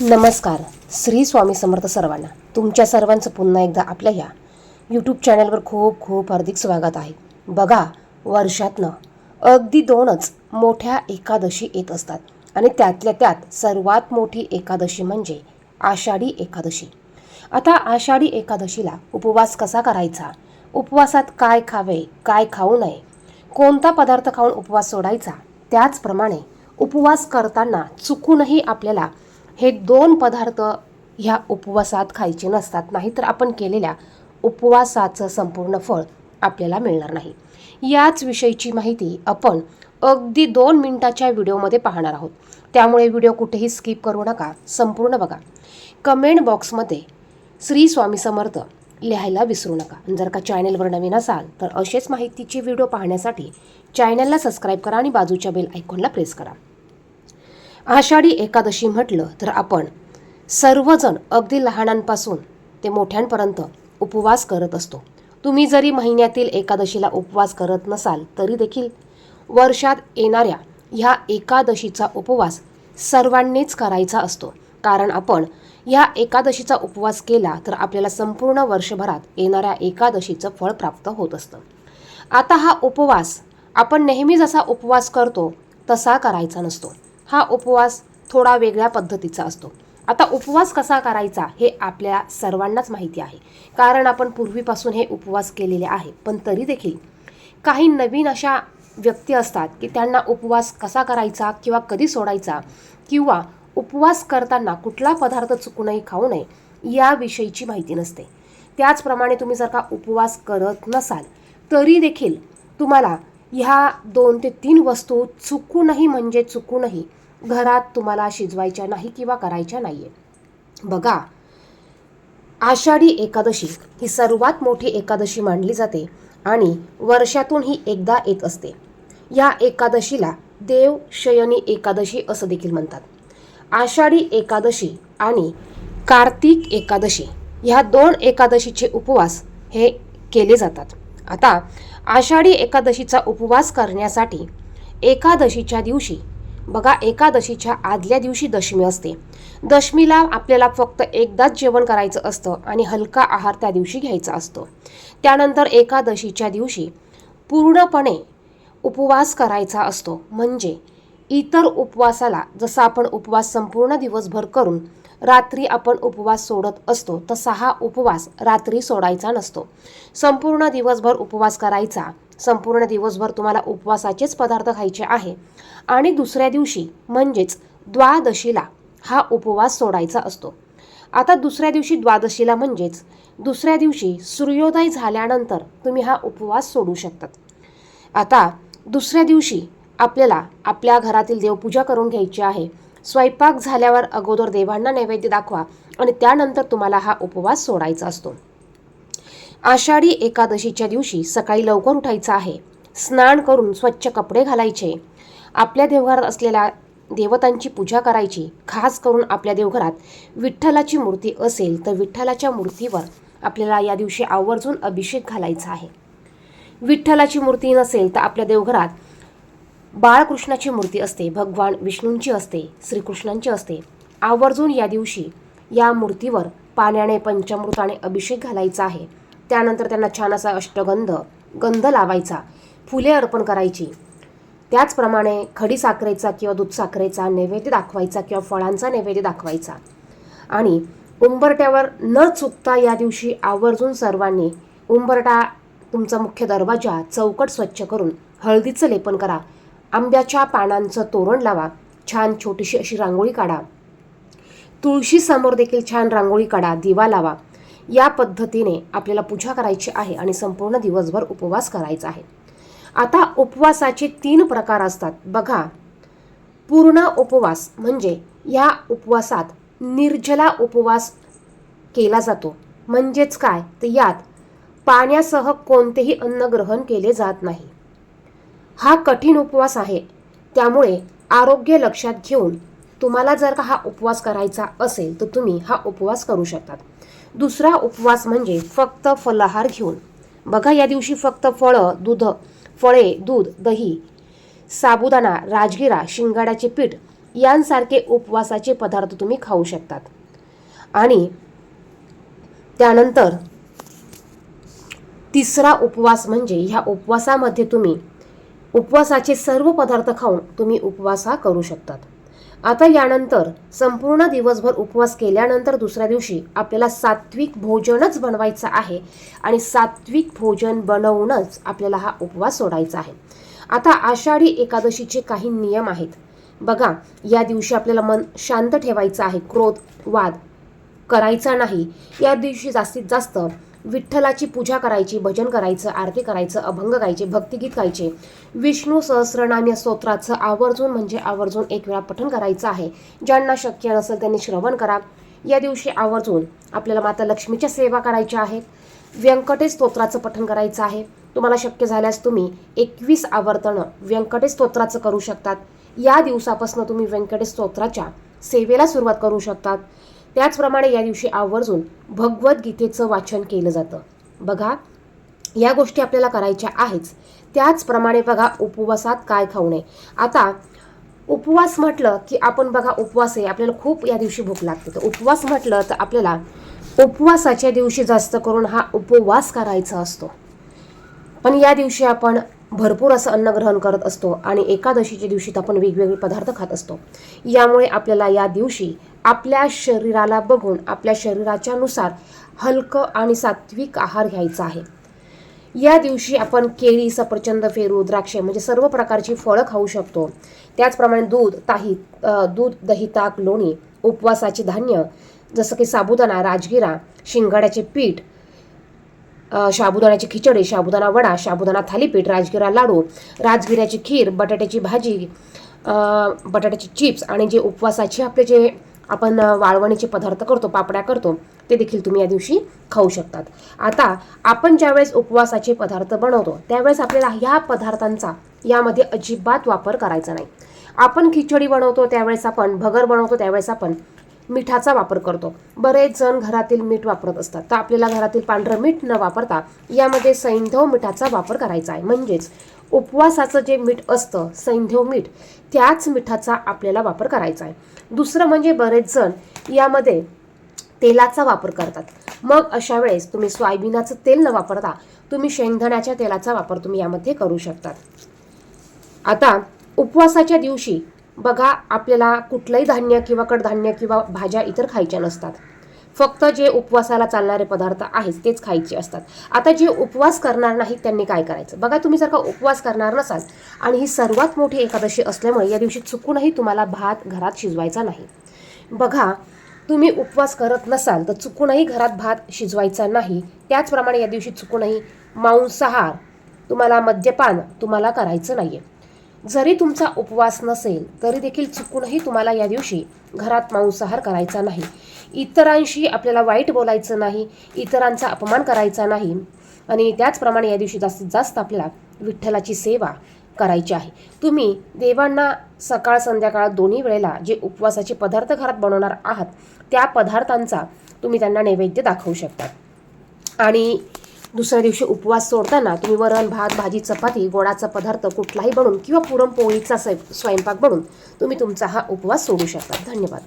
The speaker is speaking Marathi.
नमस्कार. श्री स्वामी समर्थ सर्वांना. तुमच्या सर्वांचं पुन्हा एकदा आपल्या या यूट्यूब चॅनलवर खूप खूप हार्दिक स्वागत आहे. बघा, वर्षातनं अगदी 2च मोठ्या एकादशी येत असतात आणि त्यातल्या त्यात सर्वात मोठी एकादशी म्हणजे आषाढी एकादशी. आता आषाढी एकादशीला उपवास कसा करायचा, उपवासात काय खावे, काय खाऊ नये, कोणता पदार्थ खाऊन उपवास सोडायचा, त्याचप्रमाणे उपवास करताना चुकूनही आपल्याला हे 2 पदार्थ ह्या उपवासात खायचे नसतात, नाहीतर आपण केलेल्या उपवासाचं संपूर्ण फळ आपल्याला मिळणार नाही. याच विषयीची माहिती आपण अगदी 2 मिनिटाच्या व्हिडिओमध्ये पाहणार आहोत. त्यामुळे व्हिडिओ कुठेही स्किप करू नका, संपूर्ण बघा. कमेंट बॉक्समध्ये श्री स्वामी समर्थ लिहायला विसरू नका. जर का चॅनलवर नवीन असाल तर असेच माहितीचे व्हिडिओ पाहण्यासाठी चॅनलला सबस्क्राईब करा आणि बाजूच्या बेल आयकॉनला प्रेस करा. आषाढी एकादशी म्हटलं तर आपण सर्वजण अगदी लहानांपासून ते मोठ्यांपर्यंत उपवास करत असतो. तुम्ही जरी महिन्यातील एकादशीला उपवास करत नसाल तरी देखील वर्षात येणाऱ्या ह्या एकादशीचा उपवास सर्वांनीच करायचा असतो. कारण आपण ह्या एकादशीचा उपवास केला तर आपल्याला संपूर्ण वर्षभरात येणाऱ्या एकादशीचं फळ प्राप्त होत असतं. आता हा उपवास आपण नेहमी जसा उपवास करतो तसा करायचा नसतो. हा उपवास थोडा वेगळ्या पद्धतीचा असतो. आता उपवास कसा करायचा हे आपल्या सर्वांनाच माहिती आहे, कारण आपण पूर्वीपासून हे उपवास केलेले आहे. पण तरी देखील काही नवीन अशा व्यक्ती असतात की त्यांना उपवास कसा करायचा किंवा कधी सोडायचा किंवा उपवास करताना कुठला पदार्थ चुकूनही खाऊ नये याविषयीची माहिती नसते. त्याचप्रमाणे तुम्ही जर का उपवास करत नसाल तरी देखील तुम्हाला ह्या 2 ते 3 वस्तू चुकूनही घरात तुम्हाला शिजवायच्या नाही किंवा करायच्या नाही आहे. बघा, आषाढी एकादशी ही सर्वात मोठी एकादशी मानली जाते आणि वर्षातून ही एकदा येत असते. या एकादशीला देवशयनी एकादशी असं देखील म्हणतात. आषाढी एकादशी आणि कार्तिक एकादशी ह्या 2 एकादशीचे उपवास हे केले जातात. आता आषाढी एकादशीचा उपवास करण्यासाठी एकादशीच्या दिवशी बघा, एकादशीच्या आदल्या दिवशी दशमी असते. दशमीला आपल्याला फक्त एकदाच जेवण करायचं असतं आणि हलका आहार त्या दिवशी घ्यायचा असतो. त्यानंतर एकादशीच्या दिवशी पूर्णपणे उपवास करायचा असतो. म्हणजे इतर उपवासाला जसा आपण उपवास संपूर्ण दिवसभर करून रात्री आपण उपवास सोडत असतो तसा हा उपवास रात्री सोडायचा नसतो. संपूर्ण दिवसभर उपवास करायचा. संपूर्ण दिवसभर तुम्हाला उपवासाचेच पदार्थ खायचे आहे आणि दुसऱ्या दिवशी म्हणजेच द्वादशीला हा उपवास सोडायचा असतो. आता दुसऱ्या दिवशी द्वादशीला म्हणजेच दुसऱ्या दिवशी सूर्योदय झाल्यानंतर तुम्ही हा उपवास सोडू शकतात. आता दुसऱ्या दिवशी आपल्याला आपल्या घरातील देवपूजा करून घ्यायची आहे. स्वयंपाक झाल्यावर अगोदर देवांना नैवेद्य दाखवा आणि त्यानंतर तुम्हाला हा उपवास सोडायचा असतो. आषाढी एकादशीच्या दिवशी सकाळी लवकर उठायचं आहे. स्नान करून स्वच्छ कपडे घालायचे. आपल्या देवघरात असलेल्या देवतांची पूजा करायची. खास करून आपल्या देवघरात विठ्ठलाची मूर्ती असेल तर विठ्ठलाच्या मूर्तीवर आपल्याला या दिवशी आवर्जून अभिषेक घालायचा आहे. विठ्ठलाची मूर्ती नसेल तर आपल्या देवघरात बाळकृष्णाची मूर्ती असते, भगवान विष्णूंची असते, श्रीकृष्णांची असते. आवर्जून या दिवशी या मूर्तीवर पाण्याने पंचामृताने अभिषेक घालायचा आहे. त्यानंतर त्यांना छान असा गंध लावायचा, फुले अर्पण करायची. त्याचप्रमाणे खडीसाखरेचा किंवा दूधसाखरेचा नैवेद्य दाखवायचा किंवा फळांचा नैवेद्य दाखवायचा. आणि उंबरट्यावर न चुकता या दिवशी आवर्जून सर्वांनी उंबरटा, तुमचा मुख्य दरवाजा, चौकट स्वच्छ करून हळदीचं लेपन करा. आंब्याच्या पानांचं तोरण लावा. छान छोटीशी अशी रांगोळी काढा. तुळशी समोर देखील छान रांगोळी काढा, दिवा लावा. या पद्धतीने आपल्याला पूजा करायची आहे आणि संपूर्ण दिवसभर उपवास करायचा आहे. आता उपवासाचे 3 प्रकार असतात. बघा, पूर्ण उपवास म्हणजे या उपवासात निर्जला उपवास केला जातो. म्हणजेच काय, तर यात पाण्यासह कोणतेही अन्न ग्रहण केले जात नाही. हा कठीण उपवास आहे. त्यामुळे आरोग्य लक्षात घेऊन तुम्हाला जर का हा उपवास करायचा असेल तर तुम्ही हा उपवास करू शकतात. दुसरा उपवास म्हणजे फक्त फलाहार घेऊन. बघा, या दिवशी फक्त फळे, दूध, दही, साबुदाणा, राजगिरा, शिंगाड्याचे पीठ यांसारखे उपवासाचे पदार्थ तुम्ही खाऊ शकतात. आणि त्यानंतर तिसरा उपवास म्हणजे ह्या उपवासामध्ये तुम्ही उपवासाचे सर्व पदार्थ खाऊन तुम्ही उपवास हा करू शकतात. आता यानंतर संपूर्ण दिवसभर उपवास केल्यानंतर दुसऱ्या दिवशी आपल्याला सात्विक भोजनच बनवायचं आहे आणि सात्विक भोजन बनवूनच आपल्याला हा उपवास सोडायचा आहे. आता आषाढी एकादशीचे काही नियम आहेत. बघा, या दिवशी आपल्याला मन शांत ठेवायचं आहे, क्रोध वाद करायचा नाही. या दिवशी जास्तीत जास्त विठ्ठलाची पूजा करायची, भजन करायचं, आरती करायचं, अभंग गायचे, भक्तिगीत गायचे, विष्णू सहस्रनाम या स्तोत्राचं आवर्जून म्हणजे आवर्जून 1 वेळा पठण करायचं आहे. ज्यांना शक्य नसेल त्यांनी श्रवण करा. या दिवशी आवर्जून आपल्याला माता लक्ष्मीच्या सेवा करायच्या आहेत. व्यंकटेश स्तोत्राचं पठण करायचं आहे. तुम्हाला शक्य झाल्यास तुम्ही 21 आवर्तनं व्यंकटेश स्तोत्राचं करू शकतात. या दिवसापासून तुम्ही व्यंकटेश स्तोत्राच्या सेवेला सुरुवात करू शकतात. त्याचप्रमाणे या दिवशी आवर्जून भगवद्गीतेचं वाचन केलं जातं. बघा, या गोष्टी आपल्याला करायच्या आहेच. त्याचप्रमाणे बघा, उपवासात काय खाऊ नये. आता उपवास म्हटलं की आपण बघा, उपवास आहे, आपल्याला खूप या दिवशी भूक लागते. तर उपवास म्हटलं तर आपल्याला उपवासाच्या दिवशी जास्त करून हा उपवास करायचा असतो. पण या दिवशी आपण भरपूर असं अन्न ग्रहण करत असतो आणि एकादशीच्या दिवशी आपण वेगवेगळे पदार्थ खात असतो. यामुळे आपल्याला या दिवशी आपल्या शरीराला बघून आपल्या शरीराच्या नुसार हलकं आणि सात्विक आहार घ्यायचा आहे. या दिवशी आपण केळी, सफरचंद, पेरू, द्राक्षे म्हणजे सर्व प्रकारची फळं खाऊ शकतो. त्याचप्रमाणे दूध, दही, ताक, लोणी, उपवासाचे धान्य जसं की साबुदाणा, राजगिरा, शिंगाड्याचे पीठ, साबुदाण्याची खिचडी, साबुदाणा वडा, साबुदाणा थालीपीठ, राजगिरा लाडू, राजगिऱ्याची खीर, बटाट्याची भाजी, बटाट्याचे चिप्स आणि जे उपवासाचे आपले जे आपण वाळवणीचे पदार्थ करतो, पापड्या करतो, ते देखील तुम्ही या दिवशी खाऊ शकतात. आता आपण ज्यावेळेस उपवासाचे पदार्थ बनवतो त्यावेळेस आपल्याला ह्या पदार्थांचा यामध्ये अजिबात वापर करायचा नाही. आपण खिचडी बनवतो त्यावेळेस, आपण भगर बनवतो त्यावेळेस आपण मिठाचा वापर करतो. बरेच जण घरातील मीठ वापरत असतात. तर आपल्याला घरातील पांढरं मीठ न वापरता यामध्ये सैंधव मिठाचा वापर करायचा आहे. म्हणजेच उपवासाचं जे मीठ असतं, सैंधव मीठ, त्याच मिठाचा आपल्याला वापर करायचा आहे. दुसरं म्हणजे बरेच जण यामध्ये तेलाचा वापर करतात. मग अशा वेळेस तुम्ही सोयाबिनाचं तेल न वापरता तुम्ही शेंगदाण्याच्या तेलाचा वापर तुम्ही यामध्ये करू शकतात. आता उपवासाच्या दिवशी बघा, आपल्याला कुठलंही धान्य किंवा कडधान्य किंवा भाज्या इतर खायच्या नसतात. फक्त जे उपवासाला चालणारे पदार्थ आहेत तेच खायचे असतात. आता जे उपवास करणार नाहीत त्यांनी काय करायचं? बघा, तुम्ही जर का उपवास करणार नसाल आणि ही सर्वात मोठी एकादशी असल्यामुळे या दिवशी चुकूनही तुम्हाला भात घरात शिजवायचा नाही. बघा, तुम्ही उपवास करत नसाल तर चुकूनही घरात भात शिजवायचा नाही. त्याचप्रमाणे या दिवशी चुकूनही मांसाहार, तुम्हाला मद्यपान तुम्हाला करायचं नाही आहे. जरी तुमचा उपवास नसेल तरी देखील चुकूनही तुम्हाला या दिवशी घरात मांसाहार करायचा नाही. इतरांशी आपल्याला वाईट बोलायचं नाही, इतरांचा अपमान करायचा नाही. आणि त्याचप्रमाणे या दिवशी जास्तीत जास्त आपल्याला विठ्ठलाची सेवा करायची आहे. तुम्ही देवांना सकाळ संध्याकाळ दोन्ही वेळेला जे उपवासाचे पदार्थ घरात बनवणार आहात त्या पदार्थांचा तुम्ही त्यांना नैवेद्य दाखवू शकता. आणि दुसऱ्या दिवशी उपवास सोडताना तुम्ही वरण, भात, भाजी, चपाती, गोडाचा पदार्थ कुठलाही बनवून किंवा पुरणपोळीचा स्वयंपाक बनवून तुम्ही तुमचा हा उपवास सोडू शकता. धन्यवाद.